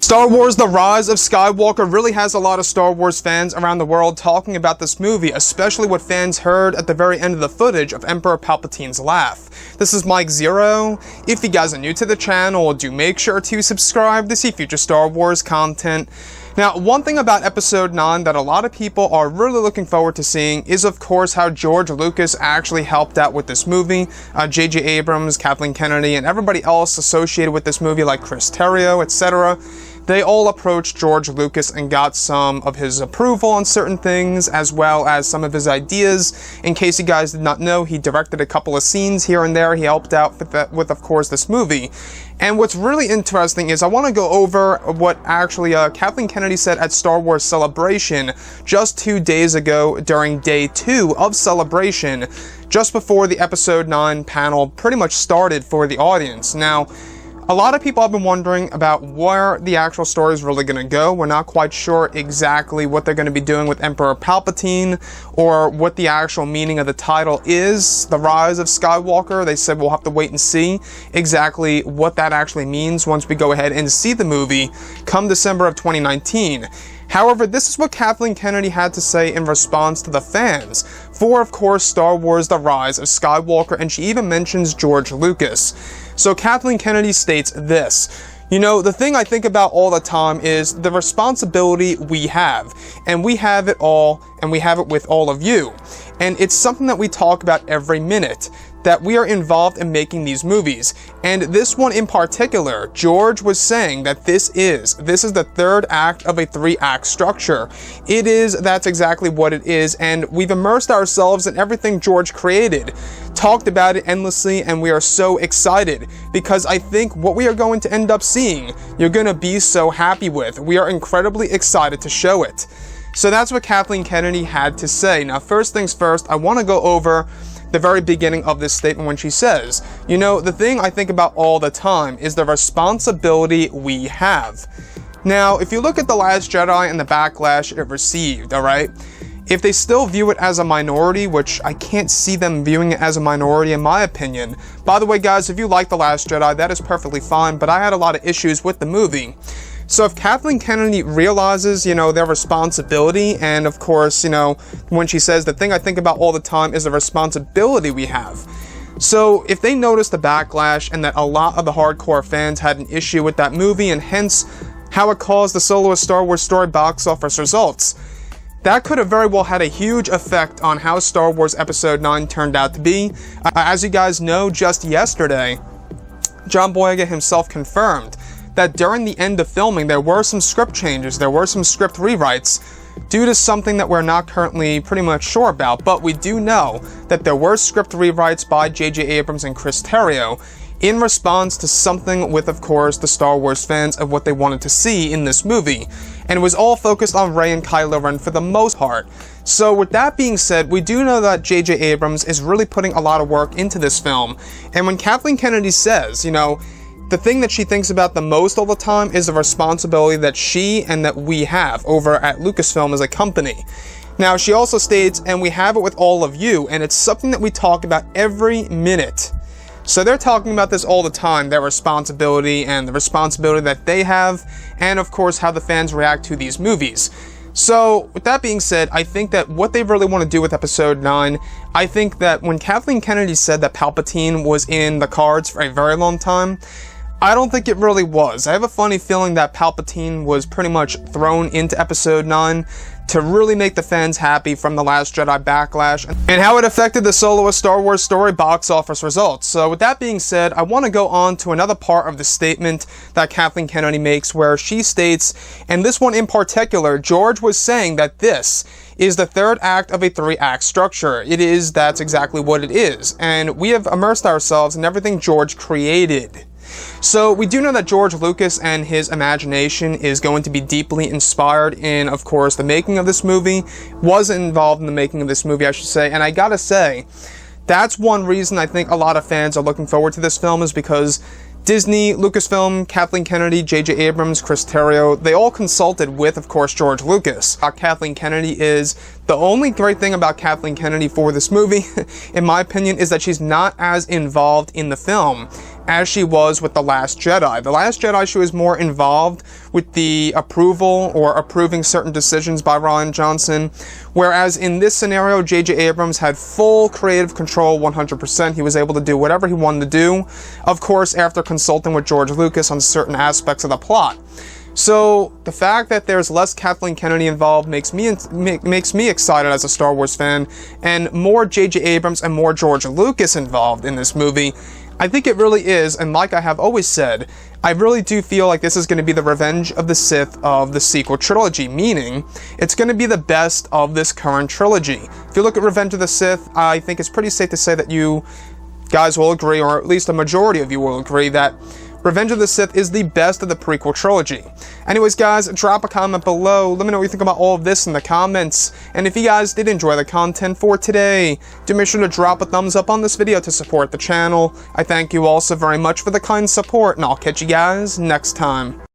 Star Wars: The Rise of Skywalker really has a lot of Star Wars fans around the world talking about this movie, especially what fans heard at the very end of the footage of Emperor Palpatine's laugh. This is Mike Zero. If you guys are new to the channel, do make sure to subscribe to see future Star Wars content. Now, one thing about Episode 9 that a lot of people are really looking forward to seeing is, of course, how George Lucas actually helped out with this movie. J.J. Abrams, Kathleen Kennedy, and everybody else associated with this movie, like Chris Terrio, etc., they all approached George Lucas and got some of his approval on certain things, as well as some of his ideas. In case you guys did not know, he directed a couple of scenes here and there. He helped out with of course, this movie. And what's really interesting is I want to go over what actually Kathleen Kennedy said at Star Wars Celebration just 2 days ago during day 2 of Celebration, just before the Episode 9 panel pretty much started for the audience. Now, a lot of people have been wondering about where the actual story is really going to go. We're not quite sure exactly what they're going to be doing with Emperor Palpatine or what the actual meaning of the title is, The Rise of Skywalker. They said we'll have to wait and see exactly what that actually means once we go ahead and see the movie come December of 2019. However, this is what Kathleen Kennedy had to say in response to the fans for, of course, Star Wars: The Rise of Skywalker, and she even mentions George Lucas. So Kathleen Kennedy states this: "You know, the thing I think about all the time is the responsibility we have, and we have it all, and we have it with all of you. And it's something that we talk about every minute, that we are involved in making these movies. And this one in particular, George was saying that this is the third act of a 3-act structure. That's exactly what it is, and we've immersed ourselves in everything George created, talked about it endlessly, and we are so excited, because I think what we are going to end up seeing, you're going to be so happy with. We are incredibly excited to show it." So that's what Kathleen Kennedy had to say. Now, first things first, I want to go over the very beginning of this statement when she says, "You know, the thing I think about all the time is the responsibility we have." Now, if you look at The Last Jedi and the backlash it received, alright, if they still view it as a minority, which I can't see them viewing it as a minority in my opinion. By the way, guys, if you like The Last Jedi, that is perfectly fine, but I had a lot of issues with the movie. So if Kathleen Kennedy realizes, you know, their responsibility, and of course, you know, when she says the thing I think about all the time is the responsibility we have. So if they notice the backlash and that a lot of the hardcore fans had an issue with that movie and hence how it caused the soloist Star Wars story box office results, that could have very well had a huge effect on how Star Wars Episode 9 turned out to be. As you guys know, just yesterday, John Boyega himself confirmed that during the end of filming, there were some script changes, there were some script rewrites, due to something that we're not currently pretty much sure about, but we do know that there were script rewrites by J.J. Abrams and Chris Terrio in response to something with, of course, the Star Wars fans of what they wanted to see in this movie, and it was all focused on Rey and Kylo Ren for the most part. So with that being said, we do know that J.J. Abrams is really putting a lot of work into this film, and when Kathleen Kennedy says, you know, the thing that she thinks about the most all the time is the responsibility that she and that we have over at Lucasfilm as a company. Now, she also states, and we have it with all of you, and it's something that we talk about every minute. So they're talking about this all the time, their responsibility and the responsibility that they have, and of course how the fans react to these movies. So, with that being said, I think that what they really want to do with Episode 9, I think that when Kathleen Kennedy said that Palpatine was in the cards for a very long time, I don't think it really was. I have a funny feeling that Palpatine was pretty much thrown into Episode 9 to really make the fans happy from The Last Jedi backlash and how it affected the soloist Star Wars story box office results. So with that being said, I want to go on to another part of the statement that Kathleen Kennedy makes where she states, and this one in particular, George was saying that this is the third act of a 3-act structure. That's exactly what it is. And we have immersed ourselves in everything George created. So we do know that George Lucas and his imagination is going to be deeply inspired in, of course, the making of this movie, was involved in the making of this movie, I should say, and I gotta say, that's one reason I think a lot of fans are looking forward to this film is because Disney, Lucasfilm, Kathleen Kennedy, J.J. Abrams, Chris Terrio, they all consulted with, of course, George Lucas. Kathleen Kennedy is The only great thing about Kathleen Kennedy for this movie, in my opinion, is that she's not as involved in the film as she was with The Last Jedi. The Last Jedi, she was more involved with the approval or approving certain decisions by Rian Johnson, whereas in this scenario, J.J. Abrams had full creative control 100%. He was able to do whatever he wanted to do, of course, after consulting with George Lucas on certain aspects of the plot. So, the fact that there's less Kathleen Kennedy involved makes me excited as a Star Wars fan, and more J.J. Abrams and more George Lucas involved in this movie. I think it really is, and like I have always said, I really do feel like this is going to be the Revenge of the Sith of the sequel trilogy, meaning it's going to be the best of this current trilogy. If you look at Revenge of the Sith, I think it's pretty safe to say that you guys will agree, or at least a majority of you will agree, that Revenge of the Sith is the best of the prequel trilogy. Anyways, guys, drop a comment below. Let me know what you think about all of this in the comments. And if you guys did enjoy the content for today, do make sure to drop a thumbs up on this video to support the channel. I thank you all so very much for the kind support, and I'll catch you guys next time.